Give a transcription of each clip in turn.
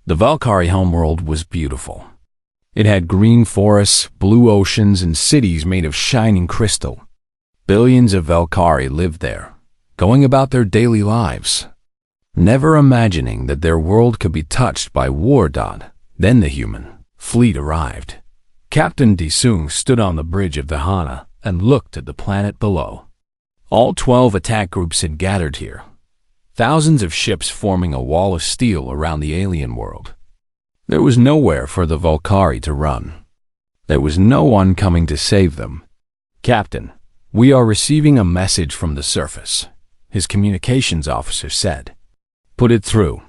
The Valkyrie homeworld was beautiful. It had green forests, blue oceans, and cities made of shining crystal. Billions of Valkyrie lived there, going about their daily lives, never imagining that their world could be touched by war. Then the human fleet arrived. Captain Disung stood on the bridge of the Hana and looked at the planet below. All 12 attack groups had gathered here, thousands of ships forming a wall of steel around the alien world. There was nowhere for the Valkyrie to run. There was no one coming to save them. "Captain, we are receiving a message from the surface," his communications officer said. "Put it through."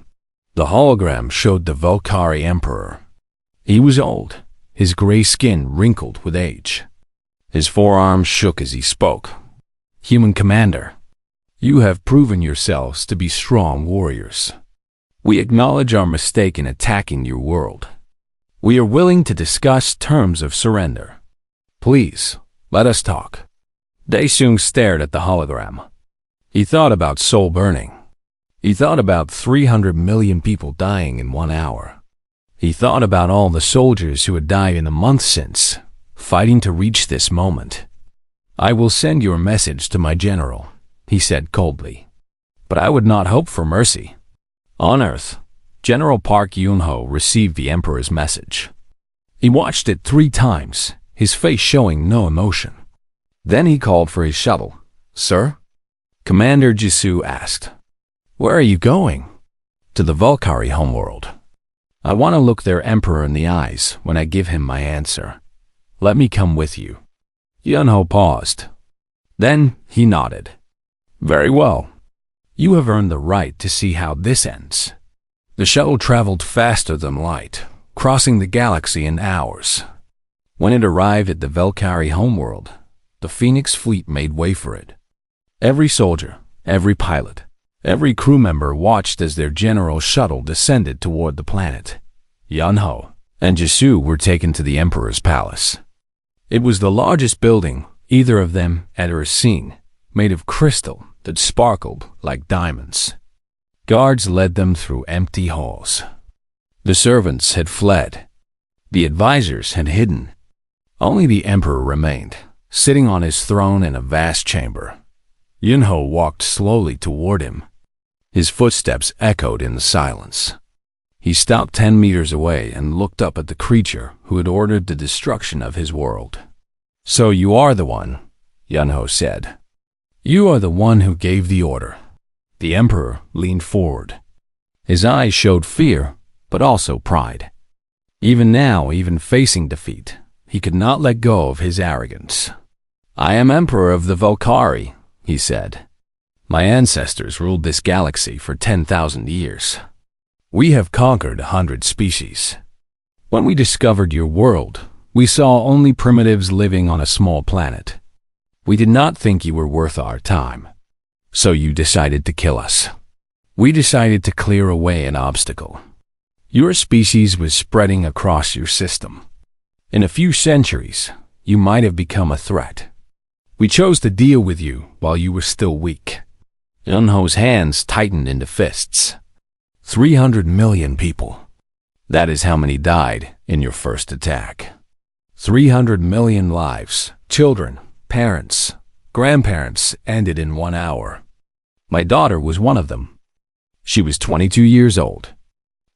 The hologram showed the Valkyrie Emperor. He was old, his gray skin wrinkled with age. His forearms shook as he spoke. "Human Commander, you have proven yourselves to be strong warriors. We acknowledge our mistake in attacking your world. We are willing to discuss terms of surrender. Please, let us talk." Daesung stared at the hologram. He thought about soul burning. He thought about 300 million people dying in 1 hour. He thought about all the soldiers who had died in the months since, fighting to reach this moment. "I will send your message to my general," he said coldly. "But I would not hope for mercy." On Earth, General Park Yun-ho received the Emperor's message. He watched it 3 times, his face showing no emotion. Then he called for his shuttle. "Sir?" Commander Jisoo asked. "Where are you going?" "To the Valkyrie homeworld. I want to look their Emperor in the eyes when I give him my answer. Let me come with you." Yun-ho paused. Then he nodded. "Very well. You have earned the right to see how this ends." The shuttle traveled faster than light, crossing the galaxy in hours. When it arrived at the Valkyrie homeworld, the Phoenix fleet made way for it. Every soldier, every pilot, every crew member watched as their general shuttle descended toward the planet. Yun-ho and Jisoo were taken to the Emperor's palace. It was the largest building either of them had ever seen, made of crystal that sparkled like diamonds. Guards led them through empty halls. The servants had fled. The advisors had hidden. Only the Emperor remained, sitting on his throne in a vast chamber. Yun-ho walked slowly toward him. His footsteps echoed in the silence. He stopped 10 meters away and looked up at the creature who had ordered the destruction of his world. "So you are the one," Yun-ho said. "You are the one who gave the order." The Emperor leaned forward. His eyes showed fear, but also pride. Even now, even facing defeat, he could not let go of his arrogance. "I am Emperor of the Valkyrie," he said. "My ancestors ruled this galaxy for 10,000 years. We have conquered 100 species. When we discovered your world, we saw only primitives living on a small planet. We did not think you were worth our time. So you decided to kill us. We decided to clear away an obstacle. Your species was spreading across your system. In a few centuries, you might have become a threat. We chose to deal with you while you were still weak." Yun-ho's hands tightened into fists. 300 million people. That is how many died in your first attack. 300 million lives, children, parents, grandparents ended in 1 hour. My daughter was one of them. She was 22 years old.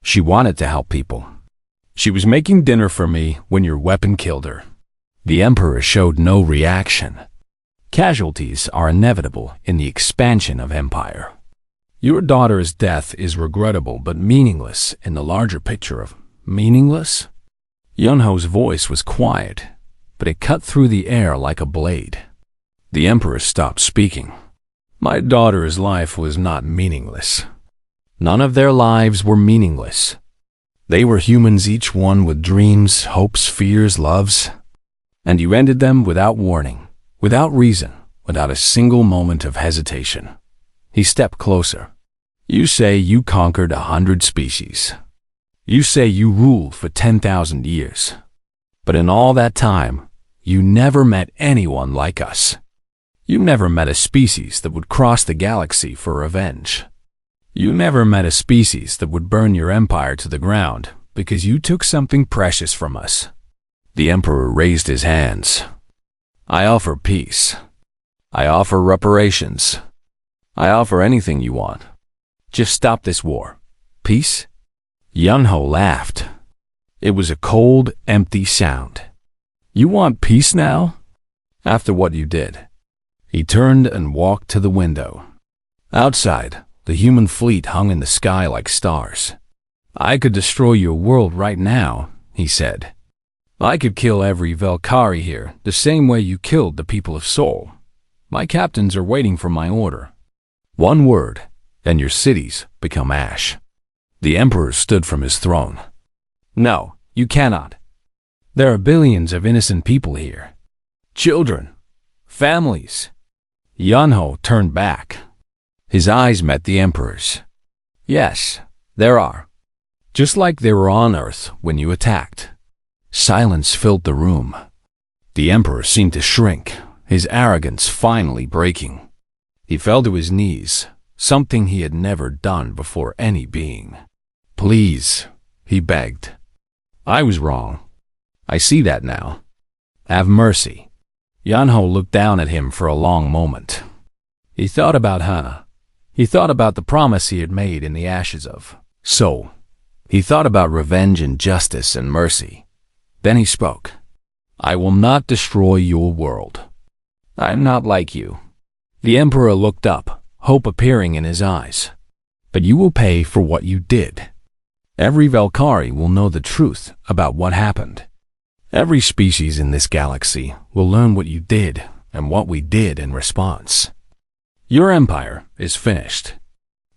She wanted to help people. She was making dinner for me when your weapon killed her. The Emperor showed no reaction. Casualties are inevitable in the expansion of empire. Your daughter's death is regrettable but meaningless in the larger picture of meaningless. Yun-ho's voice was quiet, but it cut through the air like a blade. The Emperor stopped speaking. My daughter's life was not meaningless. None of their lives were meaningless. They were humans, each one with dreams, hopes, fears, loves. And you ended them without warning, without reason, without a single moment of hesitation. He stepped closer. You say you conquered 100 species. You say you ruled for 10,000 years. But in all that time, you never met anyone like us. You never met a species that would cross the galaxy for revenge. You never met a species that would burn your empire to the ground because you took something precious from us. The Emperor raised his hands. I offer peace. I offer reparations. I offer anything you want. Just stop this war. Peace? Yunho laughed. It was a cold, empty sound. You want peace now? After what you did. He turned and walked to the window. Outside, the human fleet hung in the sky like stars. I could destroy your world right now, he said. I could kill every Valkyrie here the same way you killed the people of Seoul. My captains are waiting for my order. One word, and your cities become ash. The Emperor stood from his throne. No, you cannot. There are billions of innocent people here. Children. Families. Yunho turned back. His eyes met the Emperor's. Yes, there are. Just like they were on Earth when you attacked. Silence filled the room. The Emperor seemed to shrink, his arrogance finally breaking. He fell to his knees, something he had never done before any being. Please, he begged. I was wrong. I see that now. Have mercy. Yunho looked down at him for a long moment. He thought about Hana. He thought about the promise he had made in the ashes of Seoul. He thought about revenge and justice and mercy. Then he spoke. I will not destroy your world. I am not like you. The Emperor looked up, hope appearing in his eyes. But you will pay for what you did. Every Valkyrie will know the truth about what happened. Every species in this galaxy will learn what you did and what we did in response. Your empire is finished.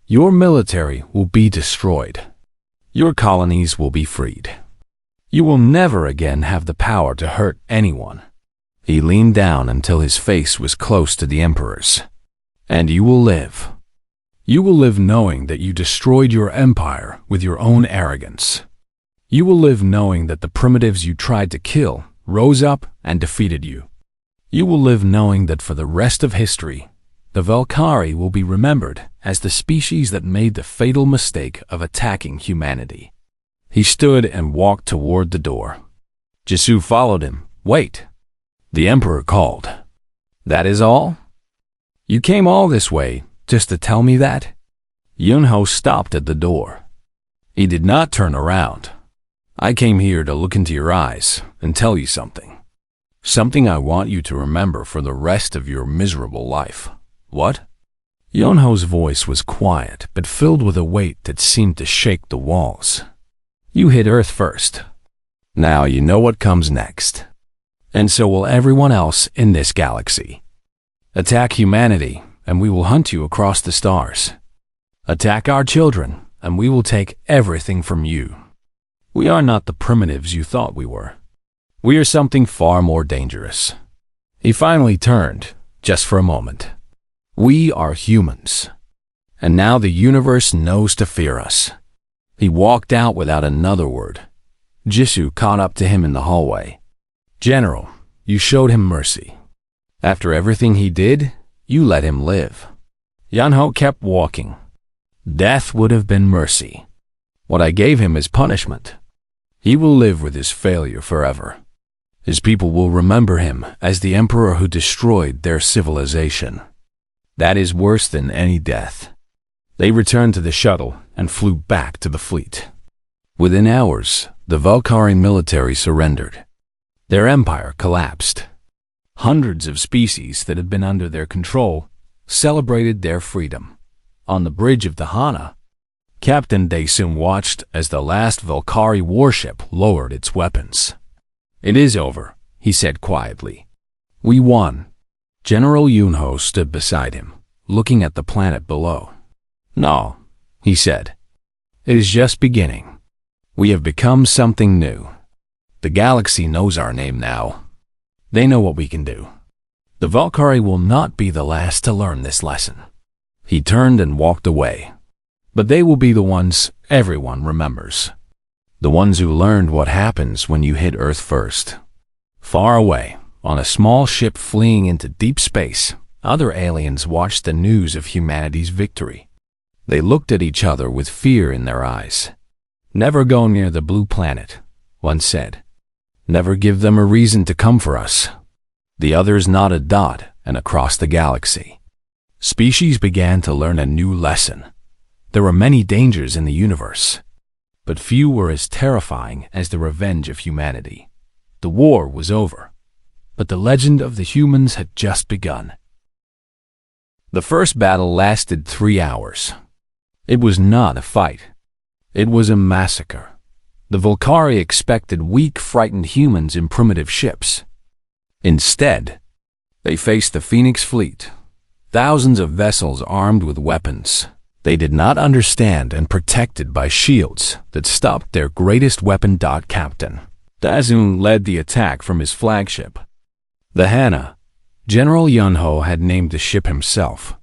Your military will be destroyed. Your colonies will be freed. You will never again have the power to hurt anyone. He leaned down until his face was close to the Emperor's. And you will live. You will live knowing that you destroyed your empire with your own arrogance. You will live knowing that the primitives you tried to kill rose up and defeated you. You will live knowing that for the rest of history, the Valkyrie will be remembered as the species that made the fatal mistake of attacking humanity. He stood and walked toward the door. Jisoo followed him. Wait. The Emperor called. That is all? You came all this way just to tell me that? Yunho stopped at the door. He did not turn around. I came here to look into your eyes and tell you something. Something I want you to remember for the rest of your miserable life. What? Yunho's voice was quiet but filled with a weight that seemed to shake the walls. You hit Earth first. Now you know what comes next. And so will everyone else in this galaxy. Attack humanity, and we will hunt you across the stars. Attack our children, and we will take everything from you. We are not the primitives you thought we were. We are something far more dangerous. He finally turned, just for a moment. We are humans. And now the universe knows to fear us. He walked out without another word. Jisoo caught up to him in the hallway. General, you showed him mercy. After everything he did, you let him live. Yunho kept walking. Death would have been mercy. What I gave him is punishment. He will live with his failure forever. His people will remember him as the emperor who destroyed their civilization. That is worse than any death. They returned to the shuttle and flew back to the fleet. Within hours, the Valkyrie military surrendered. Their empire collapsed. Hundreds of species that had been under their control celebrated their freedom. On the bridge of the Hana, Captain Daesung watched as the last Valkyrie warship lowered its weapons. It is over, he said quietly. We won. General Yunho stood beside him, looking at the planet below. No, he said. It is just beginning. We have become something new. The galaxy knows our name now. They know what we can do. The Valkyrie will not be the last to learn this lesson. He turned and walked away. But they will be the ones everyone remembers. The ones who learned what happens when you hit Earth first. Far away, on a small ship fleeing into deep space, other aliens watched the news of humanity's victory. They looked at each other with fear in their eyes. "Never go near the blue planet," one said. "Never give them a reason to come for us." The others nodded and across the galaxy. Species began to learn a new lesson. There were many dangers in the universe, but few were as terrifying as the revenge of humanity. The war was over, but the legend of the humans had just begun. The first battle lasted 3 hours. It was not a fight. It was a massacre. The Volcari expected weak, frightened humans in primitive ships. Instead, they faced the Phoenix fleet, thousands of vessels armed with weapons they did not understand and protected by shields that stopped their greatest weapon. Captain Dazoon led the attack from his flagship, the Hana. General Yunho had named the ship himself.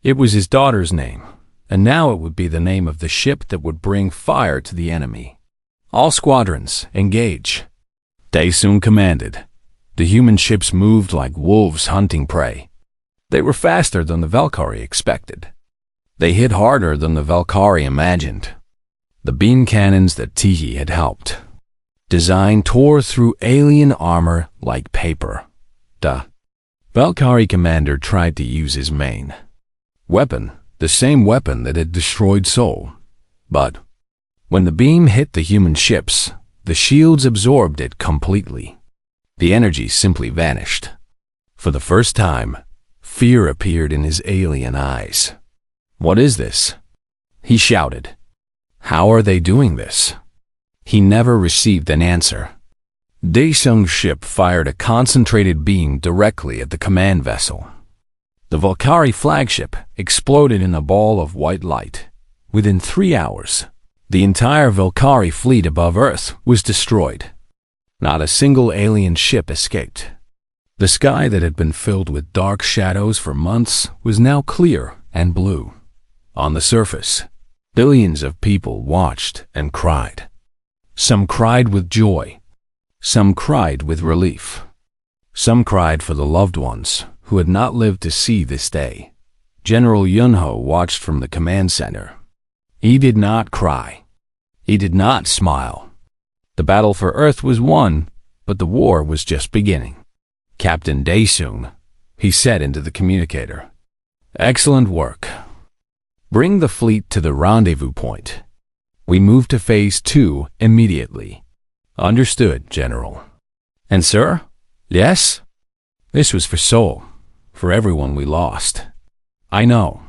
It was his daughter's name, and now it would be the name of the ship that would bring fire to the enemy. "All squadrons, engage," Dazoon commanded. The human ships moved like wolves hunting prey. They were faster than the Valkyrie expected. They hit harder than the Valkyrie imagined. The beam cannons that Tihi had helped design tore through alien armor like paper. The Valkyrie commander tried to use his main weapon, the same weapon that had destroyed Seoul. But when the beam hit the human ships, the shields absorbed it completely. The energy simply vanished. For the first time, fear appeared in his alien eyes. "What is this?" he shouted. "How are they doing this?" He never received an answer. Daesung's ship fired a concentrated beam directly at the command vessel. The Valkyrie flagship exploded in a ball of white light. Within 3 hours, the entire Valkyrie fleet above Earth was destroyed. Not a single alien ship escaped. The sky that had been filled with dark shadows for months was now clear and blue. On the surface, billions of people watched and cried. Some cried with joy. Some cried with relief. Some cried for the loved ones who had not lived to see this day. General Yunho watched from the command center. He did not cry. He did not smile. The battle for Earth was won, but the war was just beginning. "Captain Daesung," he said into the communicator. "Excellent work. Bring the fleet to the rendezvous point. We move to Phase 2 immediately." "Understood, General." "And sir?" "Yes?" "This was for Seoul, for everyone we lost." "I know.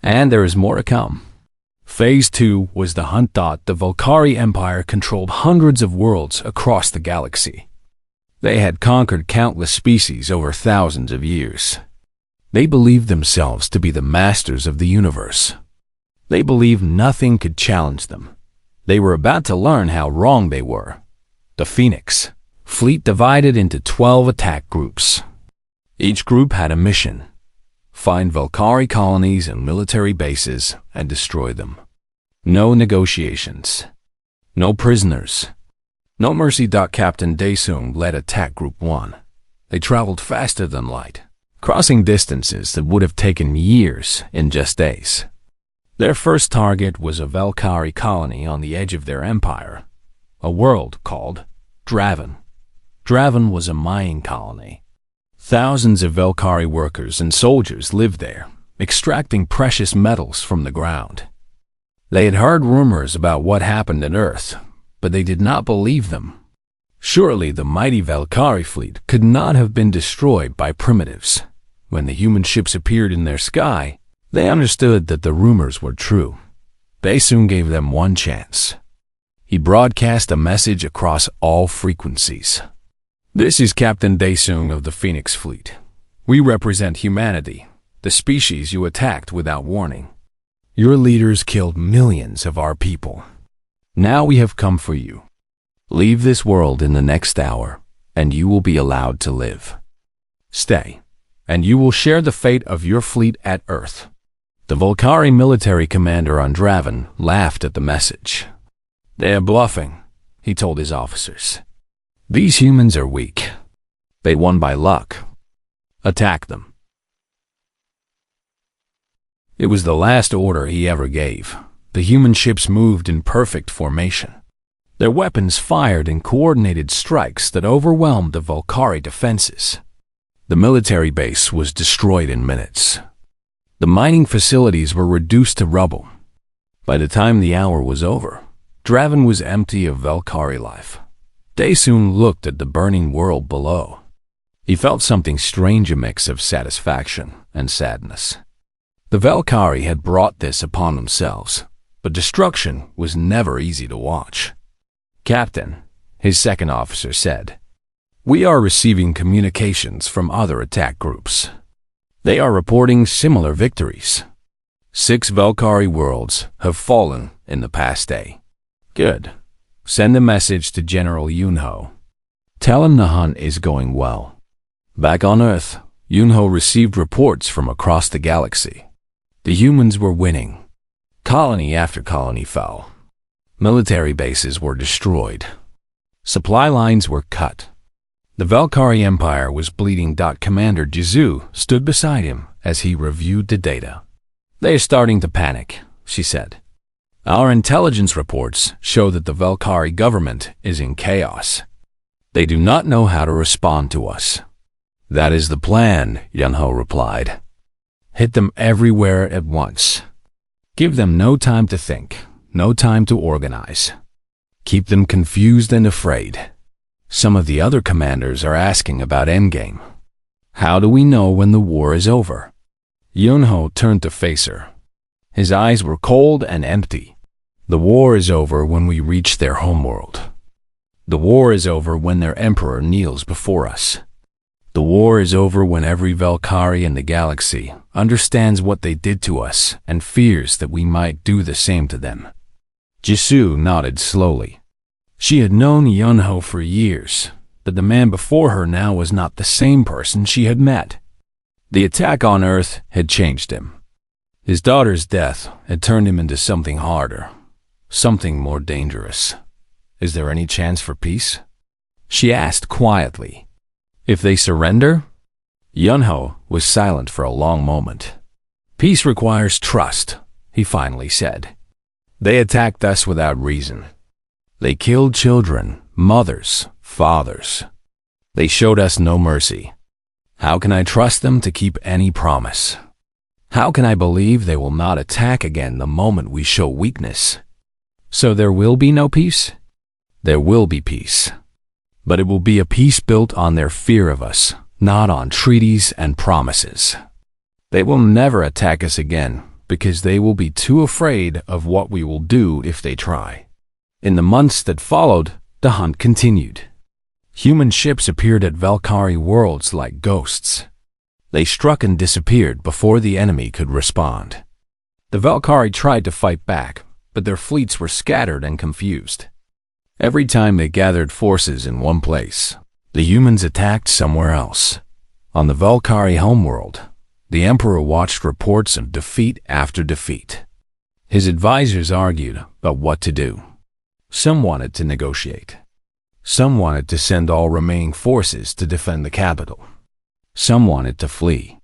And there is more to come." Phase 2 was the hunt. The Volcari Empire controlled hundreds of worlds across the galaxy. They had conquered countless species over thousands of years. They believed themselves to be the masters of the universe. They believed nothing could challenge them. They were about to learn how wrong they were. The Phoenix fleet divided into 12 attack groups. Each group had a mission: find Valkyrie colonies and military bases and destroy them. No negotiations. No prisoners. No mercy. Captain Daesung led Attack Group 1. They traveled faster than light, crossing distances that would have taken years in just days. Their first target was a Valkyrie colony on the edge of their empire, a world called Draven. Draven was a mining colony. Thousands of Valkyrie workers and soldiers lived there, extracting precious metals from the ground. They had heard rumors about what happened on Earth, but they did not believe them. Surely the mighty Valkyrie fleet could not have been destroyed by primitives. When the human ships appeared in their sky, they understood that the rumors were true. Daesung gave them one chance. He broadcast a message across all frequencies. "This is Captain Daesung of the Phoenix Fleet. We represent humanity, the species you attacked without warning. Your leaders killed millions of our people. Now we have come for you. Leave this world in the next hour, and you will be allowed to live. Stay, and you will share the fate of your fleet at Earth." The Volcari military commander on Draven laughed at the message. "They are bluffing," he told his officers. "These humans are weak. They won by luck. Attack them." It was the last order he ever gave. The human ships moved in perfect formation. Their weapons fired in coordinated strikes that overwhelmed the Volcari defenses. The military base was destroyed in minutes. The mining facilities were reduced to rubble. By the time the hour was over, Draven was empty of Volcari life. Daesoon looked at the burning world below. He felt something strange, a mix of satisfaction and sadness. The Volcari had brought this upon themselves, but destruction was never easy to watch. "Captain," his second officer said, "we are receiving communications from other attack groups. They are reporting similar victories. 6 Volcari worlds have fallen in the past day." "Good. Send a message to General Yunho. Tell him the hunt is going well." Back on Earth, Yunho received reports from across the galaxy. The humans were winning. Colony after colony fell. Military bases were destroyed. Supply lines were cut. The Volcari Empire was bleeding. Commander Jizu stood beside him as he reviewed the data. "They are starting to panic," she said. "Our intelligence reports show that the Volcari government is in chaos. They do not know how to respond to us." "That is the plan," Yunho replied. "Hit them everywhere at once. Give them no time to think, no time to organize. Keep them confused and afraid. Some of the other commanders are asking about endgame. How do we know when the war is over?" Yunho turned to face her. His eyes were cold and empty. "The war is over when we reach their homeworld. The war is over when their emperor kneels before us. The war is over when every Volcari in the galaxy understands what they did to us and fears that we might do the same to them." Jisoo nodded slowly. She had known Yunho for years, but the man before her now was not the same person she had met. The attack on Earth had changed him. His daughter's death had turned him into something harder, something more dangerous. "Is there any chance for peace?" she asked quietly. "If they surrender?" Yunho was silent for a long moment. "Peace requires trust," he finally said. "They attacked us without reason. They killed children, mothers, fathers. They showed us no mercy. How can I trust them to keep any promise? How can I believe they will not attack again the moment we show weakness?" "So there will be no peace?" "There will be peace. But it will be a peace built on their fear of us, not on treaties and promises. They will never attack us again because they will be too afraid of what we will do if they try." In the months that followed, the hunt continued. Human ships appeared at Volcari worlds like ghosts. They struck and disappeared before the enemy could respond. The Volcari tried to fight back, but their fleets were scattered and confused. Every time they gathered forces in one place, the humans attacked somewhere else. On the Volcari homeworld, the Emperor watched reports of defeat after defeat. His advisors argued about what to do. Some wanted to negotiate. Some wanted to send all remaining forces to defend the capital. Some wanted to flee.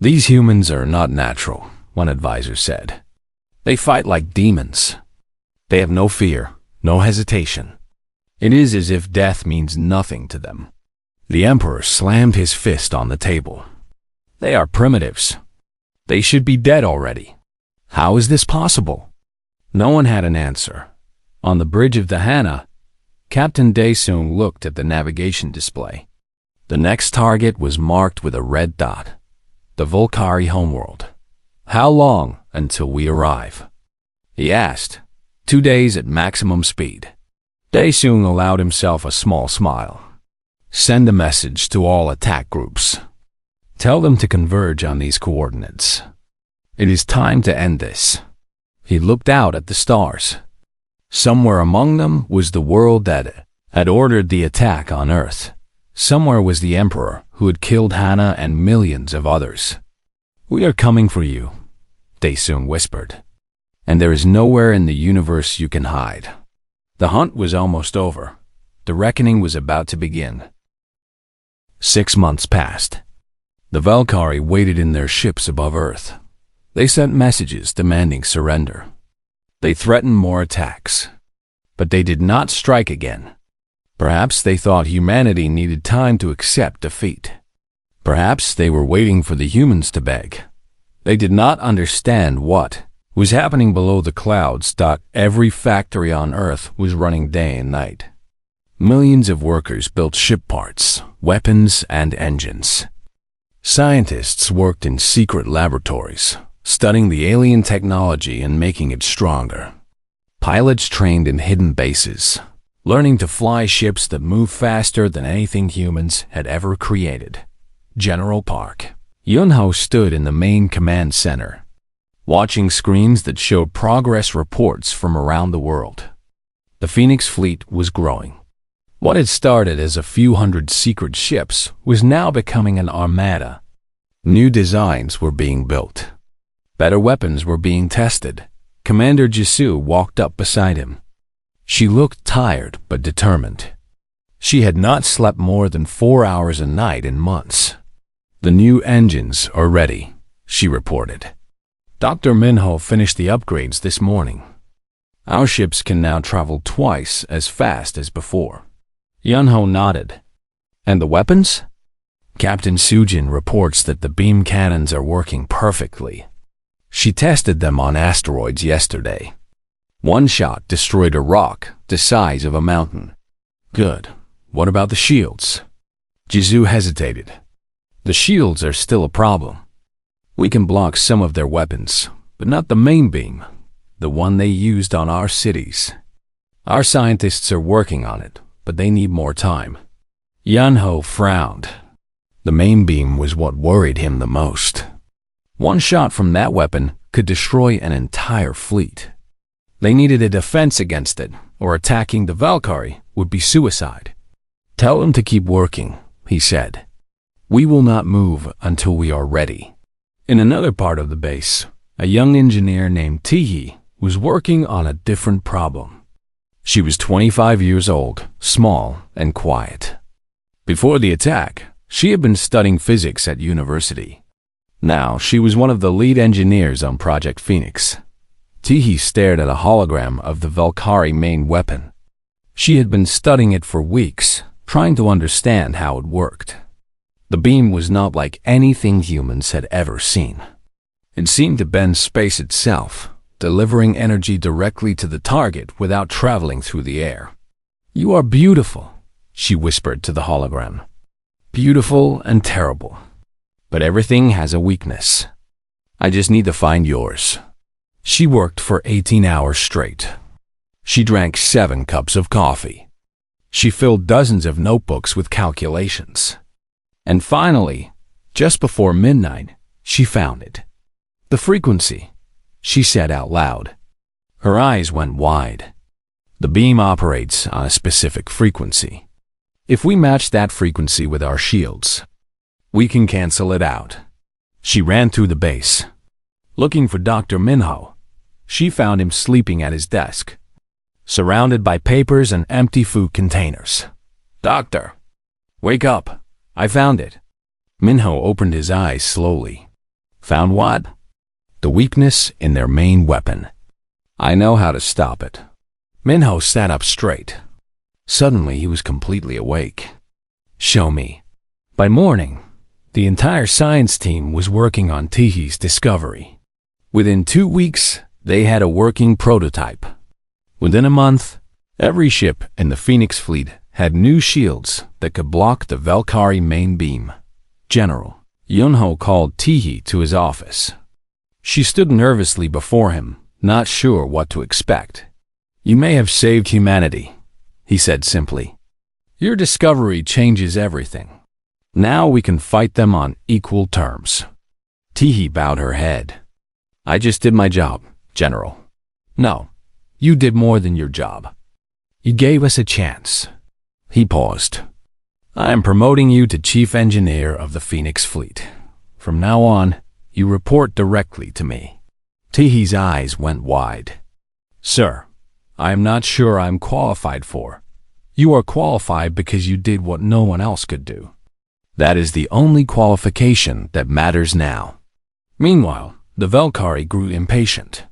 "These humans are not natural," one advisor said. "They fight like demons. They have no fear, no hesitation. It is as if death means nothing to them." The Emperor slammed his fist on the table. "They are primitives. They should be dead already. How is this possible?" No one had an answer. On the bridge of the Hana, Captain Daesoon looked at the navigation display. The next target was marked with a red dot. The Volcari homeworld. "How long until we arrive?" he asked. 2 days at maximum speed." Daesoon allowed himself a small smile. "Send a message to all attack groups. Tell them to converge on these coordinates. It is time to end this." He looked out at the stars. Somewhere among them was the world that had ordered the attack on Earth. Somewhere was the Emperor who had killed Hana and millions of others. "We are coming for you," Daesoon whispered. "And there is nowhere in the universe you can hide." The hunt was almost over. The reckoning was about to begin. 6 months passed. The Volcari waited in their ships above Earth. They sent messages demanding surrender. They threatened more attacks. But they did not strike again. Perhaps they thought humanity needed time to accept defeat. Perhaps they were waiting for the humans to beg. They did not understand what was happening below the clouds. Every factory on Earth was running day and night. Millions of workers built ship parts, weapons, and engines. Scientists worked in secret laboratories, studying the alien technology and making it stronger. Pilots trained in hidden bases, learning to fly ships that move faster than anything humans had ever created. General Park Yunho stood in the main command center, watching screens that showed progress reports from around the world. The Phoenix fleet was growing. What had started as a few hundred secret ships was now becoming an armada. New designs were being built. Better weapons were being tested. Commander Jisoo walked up beside him. She looked tired but determined. She had not slept more than 4 hours a night in months. "The new engines are ready," she reported. Dr. Minho finished the upgrades this morning. Our ships can now travel twice as fast as before. Yunho nodded. "And the weapons?" Captain Sujin reports that the beam cannons are working perfectly. She tested them on asteroids yesterday. One shot destroyed a rock the size of a mountain. "Good. What about the shields?" Jisoo hesitated. "The shields are still a problem. We can block some of their weapons, but not the main beam, the one they used on our cities. Our scientists are working on it, but they need more time." Yunho frowned. The main beam was what worried him the most. One shot from that weapon could destroy an entire fleet. They needed a defense against it, or attacking the Valkyrie would be suicide. "Tell them to keep working," he said. "We will not move until we are ready." In another part of the base, a young engineer named Tihi was working on a different problem. She was 25 years old, small, and quiet. Before the attack, she had been studying physics at university. Now she was one of the lead engineers on Project Phoenix. Tihi stared at a hologram of the Valkyrie main weapon. She had been studying it for weeks, trying to understand how it worked. The beam was not like anything humans had ever seen. It seemed to bend space itself, delivering energy directly to the target without traveling through the air. "You are beautiful," she whispered to the hologram. "Beautiful and terrible. But everything has a weakness. I just need to find yours." She worked for 18 hours straight. She drank 7 cups of coffee. She filled dozens of notebooks with calculations. And finally, just before midnight, she found it. "The frequency," she said out loud. Her eyes went wide. "The beam operates on a specific frequency. If we match that frequency with our shields, we can cancel it out." She ran through the base. Looking for Dr. Minho, she found him sleeping at his desk, surrounded by papers and empty food containers. "Doctor, wake up. I found it." Minho opened his eyes slowly. "Found what?" "The weakness in their main weapon. I know how to stop it." Minho sat up straight. Suddenly he was completely awake. "Show me." By morning, the entire science team was working on Tihi's discovery. Within 2 weeks, they had a working prototype. Within a month, every ship in the Phoenix fleet had new shields that could block the Valkyrie main beam. General Yunho called Tihi to his office. She stood nervously before him, not sure what to expect. "You may have saved humanity," he said simply. "Your discovery changes everything. Now we can fight them on equal terms." Tihi bowed her head. "I just did my job, General." "No, you did more than your job. You gave us a chance." He paused. "I am promoting you to Chief Engineer of the Phoenix Fleet. From now on, you report directly to me." Tihi's eyes went wide. "Sir, I am not sure I am qualified for." "You are qualified because you did what no one else could do. That is the only qualification that matters now." Meanwhile, the Valkyrie grew impatient.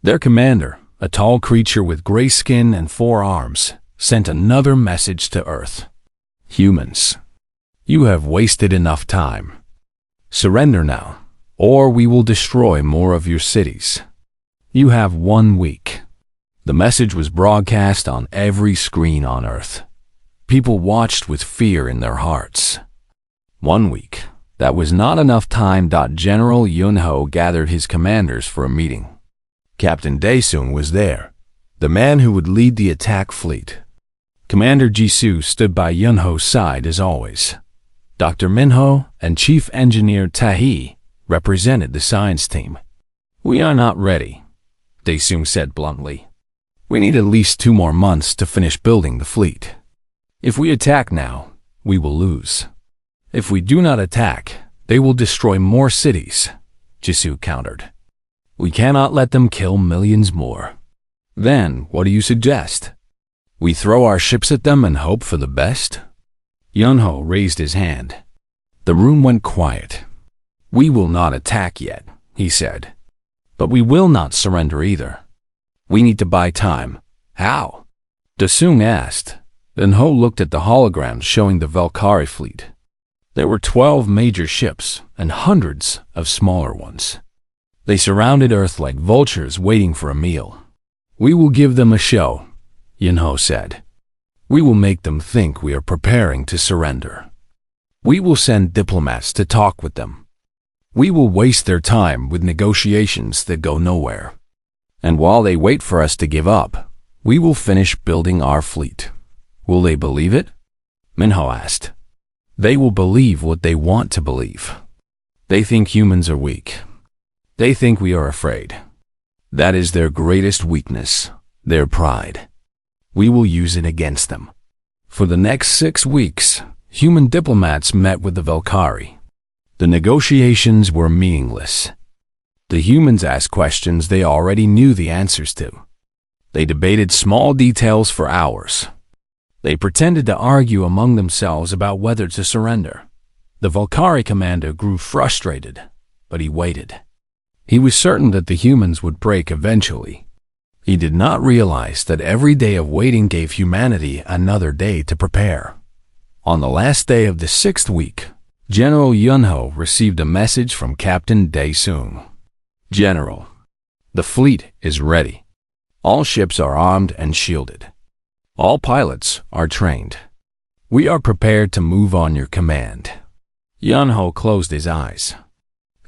Their commander, a tall creature with gray skin and 4 arms, sent another message to Earth. Humans, you have wasted enough time. Surrender now, or we will destroy more of your cities. You have 1 week. The message was broadcast on every screen on Earth. People watched with fear in their hearts. 1 week. That was not enough time. General Yun-ho gathered his commanders for a meeting. Captain Daesung was there, the man who would lead the attack fleet. Commander Jisoo stood by Yun-ho's side as always. Dr. Minho and Chief Engineer Tae represented the science team. We are not ready, Daesung said bluntly. We need at least 2 more months to finish building the fleet. If we attack now, we will lose. If we do not attack, they will destroy more cities, Jisoo countered. We cannot let them kill millions more. Then, what do you suggest? We throw our ships at them and hope for the best? Yun-ho raised his hand. The room went quiet. We will not attack yet, he said. But we will not surrender either. We need to buy time. How? Daesung asked. Then Ho looked at the holograms showing the Valkyrie fleet. There were 12 major ships and hundreds of smaller ones. They surrounded Earth like vultures waiting for a meal. We will give them a show, Yun-ho said. We will make them think we are preparing to surrender. We will send diplomats to talk with them. We will waste their time with negotiations that go nowhere. And while they wait for us to give up, we will finish building our fleet. Will they believe it? Minho asked. They will believe what they want to believe. They think humans are weak. They think we are afraid. That is their greatest weakness, their pride. We will use it against them. For the next 6 weeks, human diplomats met with the Valkyrie. The negotiations were meaningless. The humans asked questions they already knew the answers to. They debated small details for hours. They pretended to argue among themselves about whether to surrender. The Valkyrie commander grew frustrated, but he waited. He was certain that the humans would break eventually. He did not realize that every day of waiting gave humanity another day to prepare. On the last day of the 6th week, General Yun-ho received a message from Captain Daesung. General, the fleet is ready. All ships are armed and shielded. All pilots are trained. We are prepared to move on your command. Yun-ho closed his eyes.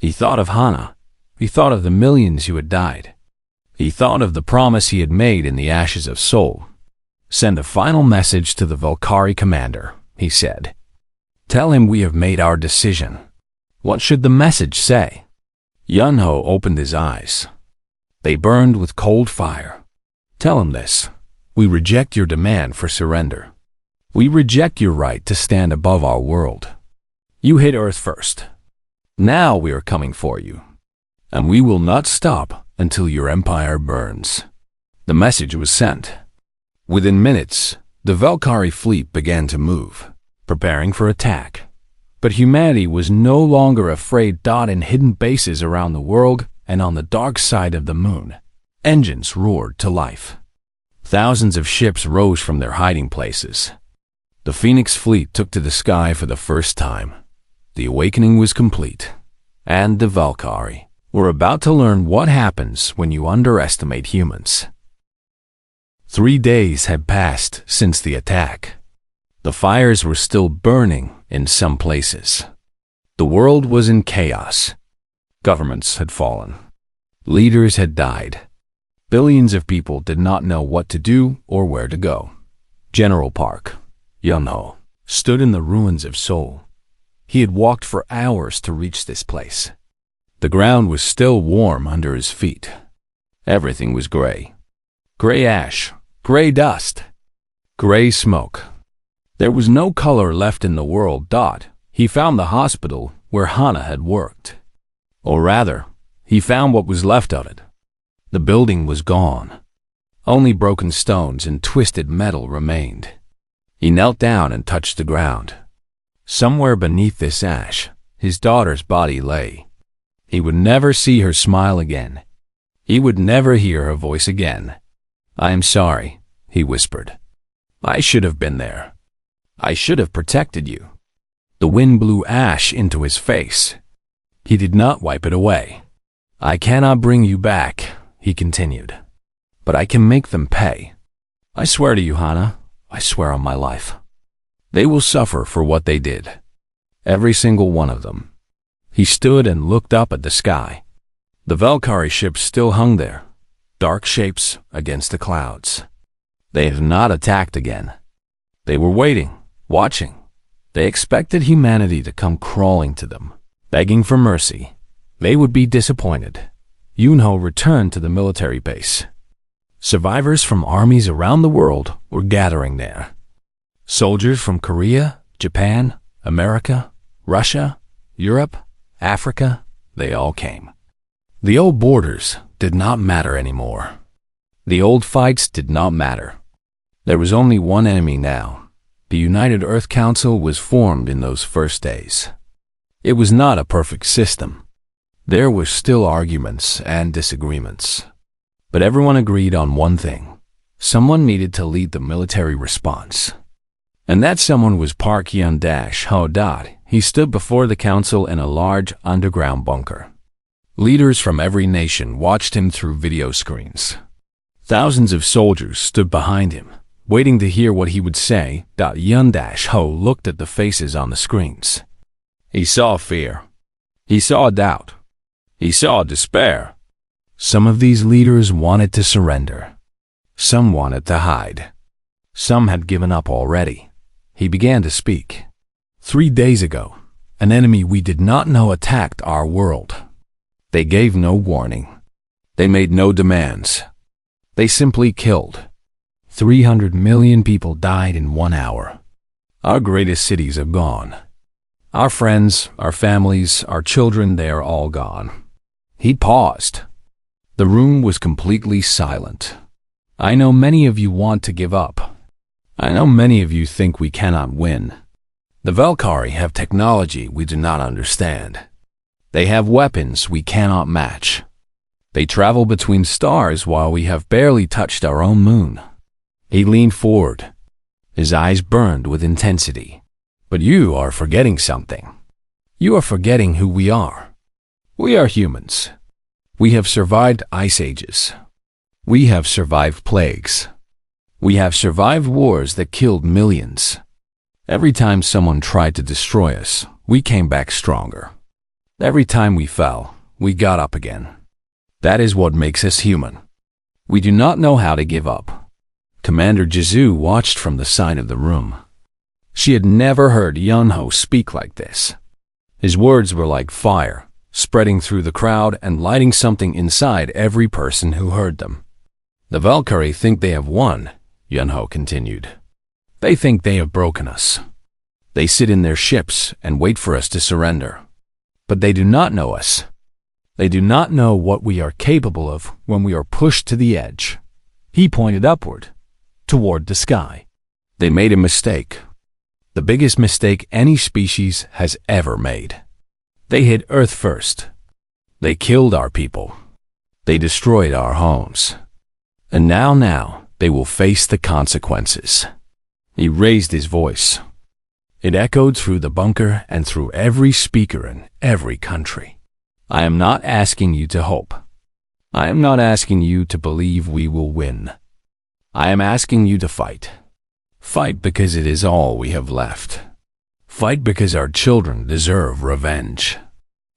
He thought of Hana. He thought of the millions who had died. He thought of the promise he had made in the ashes of Seoul. Send a final message to the Valkyrie commander, he said. Tell him we have made our decision. What should the message say? Yun-ho opened his eyes. They burned with cold fire. Tell him this. We reject your demand for surrender. We reject your right to stand above our world. You hit Earth first. Now we are coming for you. And we will not stop until your empire burns. The message was sent. Within minutes, the Valkyrie fleet began to move, preparing for attack. But humanity was no longer afraid. In hidden bases around the world and on the dark side of the moon, engines roared to life. Thousands of ships rose from their hiding places. The Phoenix fleet took to the sky for the first time. The awakening was complete, and the Valkyrie were about to learn what happens when you underestimate humans. 3 days had passed since the attack. The fires were still burning in some places. The world was in chaos. Governments had fallen. Leaders had died. Billions of people did not know what to do or where to go. General Park, Yun-ho, stood in the ruins of Seoul. He had walked for hours to reach this place. The ground was still warm under his feet. Everything was gray. Gray ash, gray dust, gray smoke. There was no color left in the world. He found the hospital where Hana had worked. Or rather, he found what was left of it. The building was gone. Only broken stones and twisted metal remained. He knelt down and touched the ground. Somewhere beneath this ash, his daughter's body lay. He would never see her smile again. He would never hear her voice again. "I am sorry," he whispered. "I should have been there. I should have protected you." The wind blew ash into his face. He did not wipe it away. "I cannot bring you back," he continued, "but I can make them pay. I swear to you, Hannah, I swear on my life. They will suffer for what they did. Every single one of them." He stood and looked up at the sky. The Valkyrie ships still hung there, dark shapes against the clouds. They had not attacked again. They were waiting, watching. They expected humanity to come crawling to them, begging for mercy. They would be disappointed. Yunho returned to the military base. Survivors from armies around the world were gathering there. Soldiers from Korea, Japan, America, Russia, Europe, Africa, they all came. The old borders did not matter anymore. The old fights did not matter. There was only one enemy now. The United Earth Council was formed in those first days. It was not a perfect system. There were still arguments and disagreements. But everyone agreed on one thing. Someone needed to lead the military response. And that someone was Park Hyun-ho. He stood before the council in a large underground bunker. Leaders from every nation watched him through video screens. Thousands of soldiers stood behind him, waiting to hear what he would say. Hyun-ho looked at the faces on the screens. He saw fear. He saw doubt. He saw despair. Some of these leaders wanted to surrender. Some wanted to hide. Some had given up already. He began to speak. 3 days ago, an enemy we did not know attacked our world. They gave no warning. They made no demands. They simply killed. 300 million people died in 1 hour. Our greatest cities are gone. Our friends, our families, our children, they are all gone. He paused. The room was completely silent. I know many of you want to give up. I know many of you think we cannot win. The Valkyrie have technology we do not understand. They have weapons we cannot match. They travel between stars while we have barely touched our own moon. He leaned forward. His eyes burned with intensity. But you are forgetting something. You are forgetting who we are. We are humans. We have survived ice ages. We have survived plagues. We have survived wars that killed millions. Every time someone tried to destroy us, we came back stronger. Every time we fell, we got up again. That is what makes us human. We do not know how to give up. Commander Jizu watched from the side of the room. She had never heard Yunho speak like this. His words were like fire, spreading through the crowd and lighting something inside every person who heard them. The Valkyrie think they have won, Yunho continued. They think they have broken us. They sit in their ships and wait for us to surrender. But they do not know us. They do not know what we are capable of when we are pushed to the edge. He pointed upward, toward the sky. They made a mistake. The biggest mistake any species has ever made. They hit Earth first. They killed our people. They destroyed our homes. And now, they will face the consequences. He raised his voice. It echoed through the bunker and through every speaker in every country. I am not asking you to hope. I am not asking you to believe we will win. I am asking you to fight. Fight because it is all we have left. Fight because our children deserve revenge.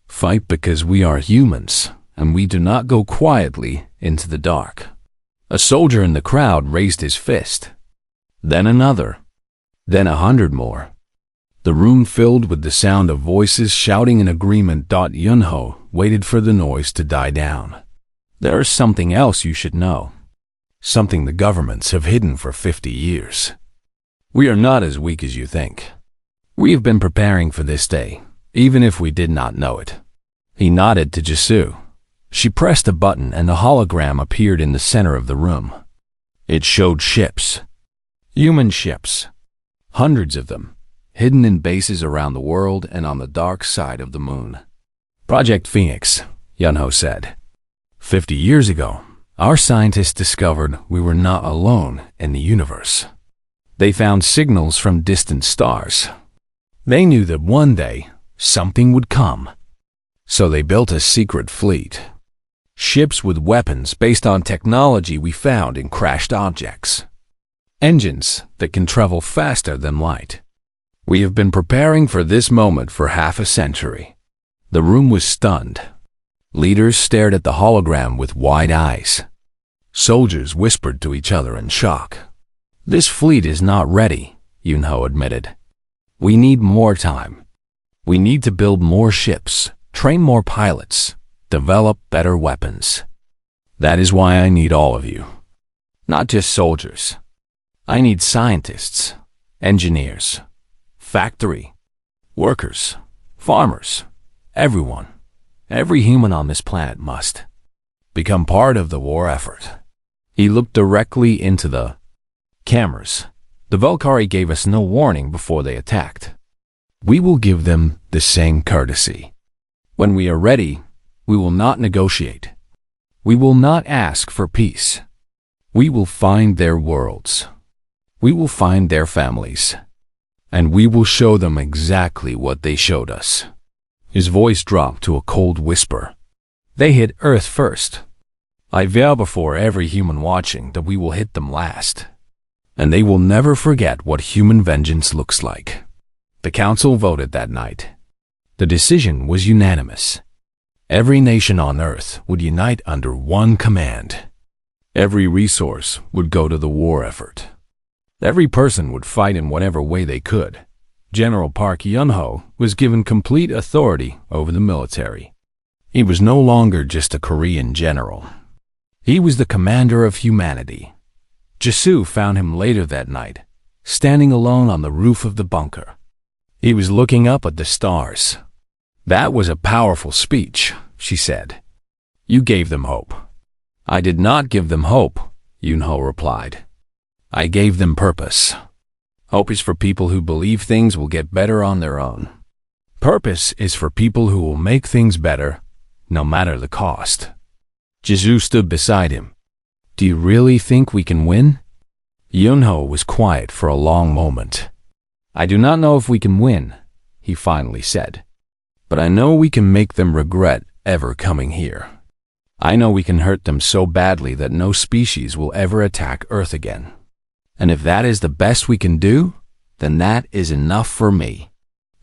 Fight because we are humans and we do not go quietly into the dark. A soldier in the crowd raised his fist. Then another. Then 100 more. The room filled with the sound of voices shouting in agreement. Yunho waited for the noise to die down. There is something else you should know. Something the governments have hidden for 50 years. We are not as weak as you think. We have been preparing for this day, even if we did not know it. He nodded to Jisu. She pressed a button and a hologram appeared in the center of the room. It showed ships. Human ships. Hundreds of them, hidden in bases around the world and on the dark side of the moon. Project Phoenix, Yunho said. 50 years ago, our scientists discovered we were not alone in the universe. They found signals from distant stars. They knew that one day, something would come. So they built a secret fleet. Ships with weapons based on technology we found in crashed objects. Engines that can travel faster than light. We have been preparing for this moment for half a century. The room was stunned. Leaders stared at the hologram with wide eyes. Soldiers whispered to each other in shock. This fleet is not ready, Yunho admitted. We need more time. We need to build more ships, train more pilots, develop better weapons. That is why I need all of you. Not just soldiers. I need scientists, engineers, factory workers, farmers, everyone. Every human on this planet must become part of the war effort. He looked directly into the cameras. The Valkyrie gave us no warning before they attacked. We will give them the same courtesy. When we are ready, we will not negotiate. We will not ask for peace. We will find their worlds. We will find their families. And we will show them exactly what they showed us. His voice dropped to a cold whisper. They hit Earth first. I vow before every human watching that we will hit them last. And they will never forget what human vengeance looks like. The council voted that night. The decision was unanimous. Every nation on Earth would unite under one command. Every resource would go to the war effort. Every person would fight in whatever way they could. General Park Yunho was given complete authority over the military. He was no longer just a Korean general. He was the commander of humanity. Jisoo found him later that night, standing alone on the roof of the bunker. He was looking up at the stars. That was a powerful speech, she said. You gave them hope. I did not give them hope, Yunho replied. I gave them purpose. Hope is for people who believe things will get better on their own. Purpose is for people who will make things better, no matter the cost. Jisoo stood beside him. Do you really think we can win? Yunho was quiet for a long moment. I do not know if we can win, he finally said. But I know we can make them regret ever coming here. I know we can hurt them so badly that no species will ever attack Earth again. And if that is the best we can do, then that is enough for me.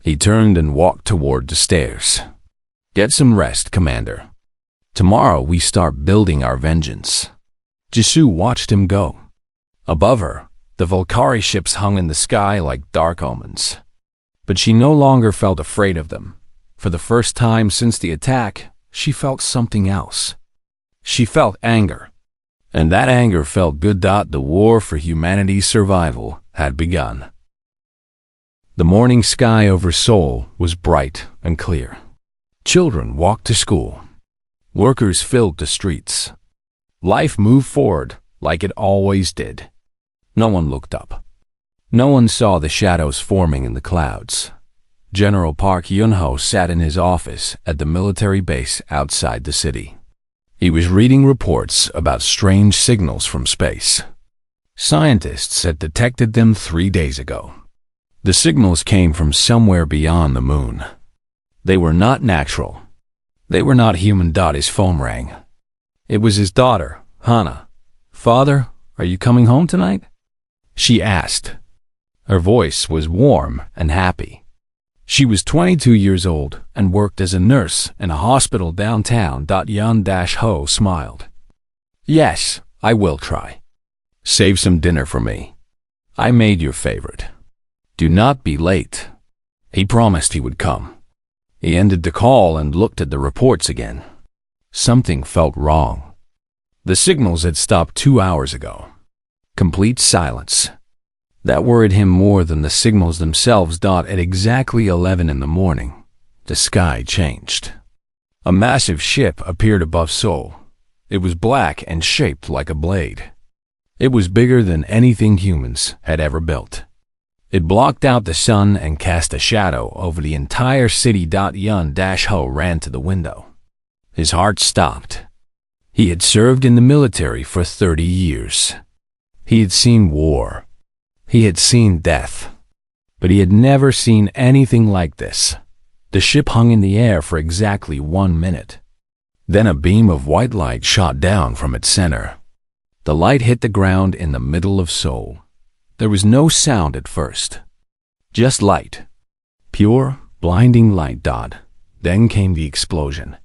He turned and walked toward the stairs. Get some rest, Commander. Tomorrow we start building our vengeance. Jisoo watched him go. Above her, the Valkyrie ships hung in the sky like dark omens. But she no longer felt afraid of them. For the first time since the attack, she felt something else. She felt anger. And that anger felt good. The war for humanity's survival had begun. The morning sky over Seoul was bright and clear. Children walked to school. Workers filled the streets. Life moved forward like it always did. No one looked up. No one saw the shadows forming in the clouds. General Park Yunho sat in his office at the military base outside the city. He was reading reports about strange signals from space. Scientists had detected them 3 days ago. The signals came from somewhere beyond the moon. They were not natural. They were not human. His phone rang. It was his daughter, Hana. Father, are you coming home tonight? She asked. Her voice was warm and happy. She was 22 years old and worked as a nurse in a hospital downtown. Yun-Ho smiled. Yes, I will try. Save some dinner for me. I made your favorite. Do not be late. He promised he would come. He ended the call and looked at the reports again. Something felt wrong. The signals had stopped 2 hours ago. Complete silence. That worried him more than the signals themselves. At exactly 11 in the morning, the sky changed. A massive ship appeared above Seoul. It was black and shaped like a blade. It was bigger than anything humans had ever built. It blocked out the sun and cast a shadow over the entire city. Yun-Ho ran to the window. His heart stopped. He had served in the military for 30 years. He had seen war. He had seen death. But he had never seen anything like this. The ship hung in the air for exactly 1 minute. Then a beam of white light shot down from its center. The light hit the ground in the middle of Seoul. There was no sound at first. Just light. Pure, blinding light. Then came the explosion.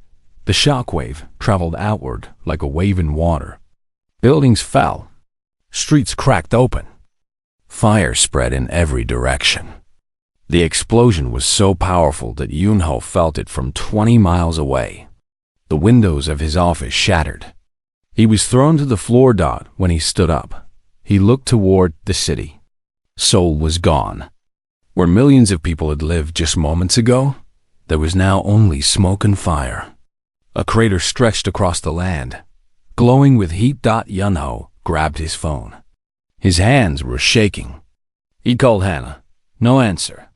The shockwave traveled outward like a wave in water. Buildings fell. Streets cracked open. Fire spread in every direction. The explosion was so powerful that Yun-Ho felt it from 20 miles away. The windows of his office shattered. He was thrown to the floor. When he stood up, he looked toward the city. Seoul was gone. Where millions of people had lived just moments ago, there was now only smoke and fire. A crater stretched across the land, glowing with heat. Yun-Ho grabbed his phone. His hands were shaking. He called Hannah. No answer.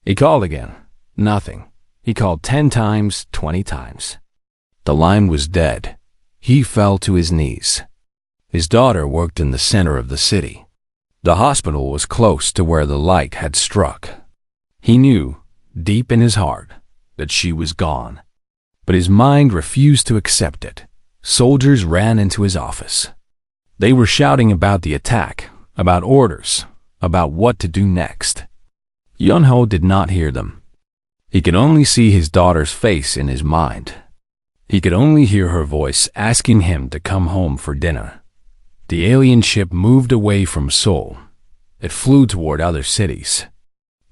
He called again. Nothing. He called 10 times, 20 times. The line was dead. He fell to his knees. His daughter worked in the center of the city. The hospital was close to where the light had struck. He knew, deep in his heart, that she was gone. But his mind refused to accept it. Soldiers ran into his office. They were shouting about the attack, about orders, about what to do next. Yun-Ho did not hear them. He could only see his daughter's face in his mind. He could only hear her voice asking him to come home for dinner. The alien ship moved away from Seoul. It flew toward other cities.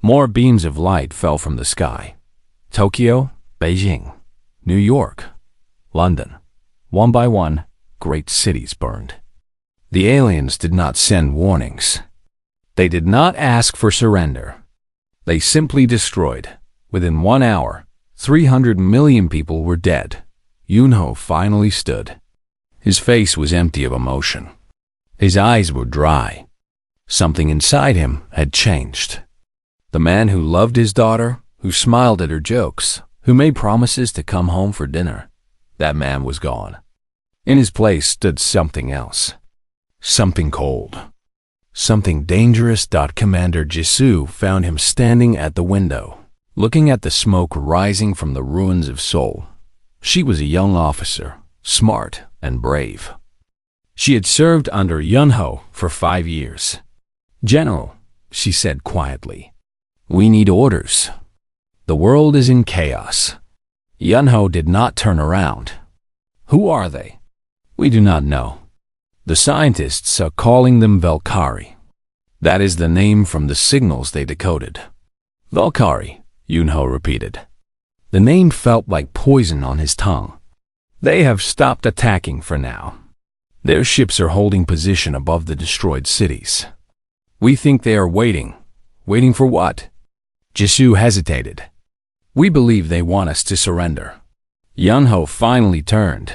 More beams of light fell from the sky. Tokyo, Beijing, New York, London. One by one, great cities burned. The aliens did not send warnings. They did not ask for surrender. They simply destroyed. Within 1 hour, 300 million people were dead. Yun-Ho finally stood. His face was empty of emotion. His eyes were dry. Something inside him had changed. The man who loved his daughter, who smiled at her jokes, who made promises to come home for dinner, that man was gone. In his place stood something else. Something cold. Something dangerous. Commander Jisoo found him standing at the window, looking at the smoke rising from the ruins of Seoul. She was a young officer, smart and brave. She had served under Yun-Ho for 5 years. "General," she said quietly, "we need orders. The world is in chaos." Yun-Ho did not turn around. "Who are they?" "We do not know. The scientists are calling them Valkyrie. That is the name from the signals they decoded." "Valkyrie," Yun-Ho repeated. The name felt like poison on his tongue. "They have stopped attacking for now. Their ships are holding position above the destroyed cities. We think they are waiting. Waiting for what?" Jisoo hesitated. "We believe they want us to surrender." Yun-Ho finally turned.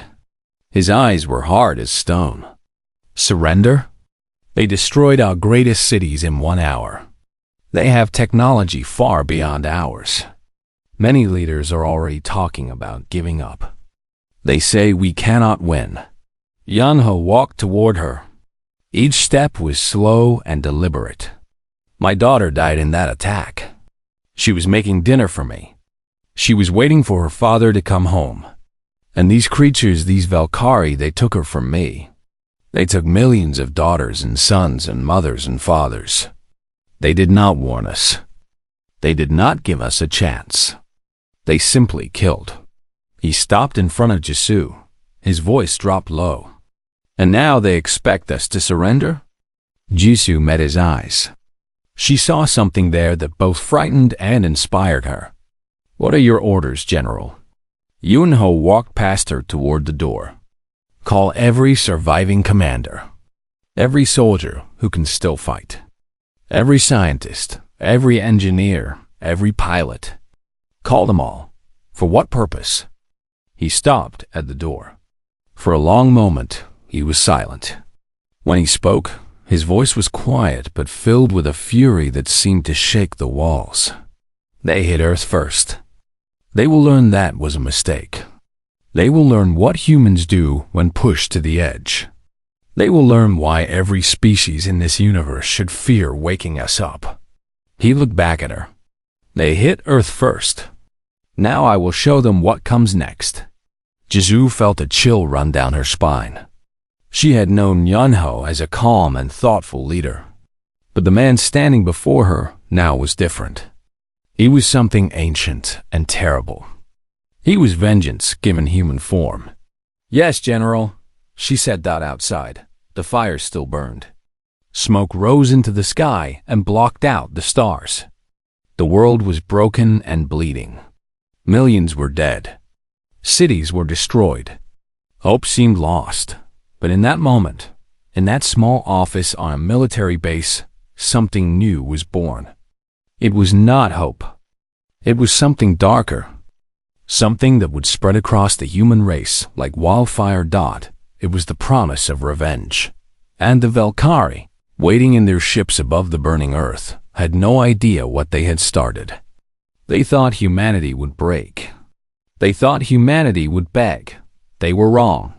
His eyes were hard as stone. "Surrender? They destroyed our greatest cities in 1 hour. They have technology far beyond ours. Many leaders are already talking about giving up. They say we cannot win." Yun-Ho walked toward her. Each step was slow and deliberate. "My daughter died in that attack. She was making dinner for me. She was waiting for her father to come home. And these creatures, these Valkyrie, they took her from me. They took millions of daughters and sons and mothers and fathers. They did not warn us. They did not give us a chance. They simply killed." He stopped in front of Jisoo. His voice dropped low. "And now they expect us to surrender?" Jisoo met his eyes. She saw something there that both frightened and inspired her. "What are your orders, General?" Yun-Ho walked past her toward the door. "Call every surviving commander. Every soldier who can still fight. Every scientist, every engineer, every pilot. Call them all. For what purpose?" He stopped at the door. For a long moment, he was silent. When he spoke, His voice was quiet but filled with a fury that seemed to shake the walls. They hit Earth first. They will learn that was a mistake. They will learn what humans do when pushed to the edge. They will learn why every species in this universe should fear waking us up. He looked back at her. They hit Earth first. Now I will show them what comes next. Jizu felt a chill run down her spine. She had known Yunho as a calm and thoughtful leader. But the man standing before her now was different. He was something ancient and terrible. He was vengeance given human form. "Yes, General," she said outside. The fire still burned. Smoke rose into the sky and blocked out the stars. The world was broken and bleeding. Millions were dead. Cities were destroyed. Hope seemed lost. But in that moment, in that small office on a military base, something new was born. It was not hope. It was something darker. Something that would spread across the human race like wildfire. It was the promise of revenge. And the Valkyrie, waiting in their ships above the burning earth, had no idea what they had started. They thought humanity would break. They thought humanity would beg. They were wrong.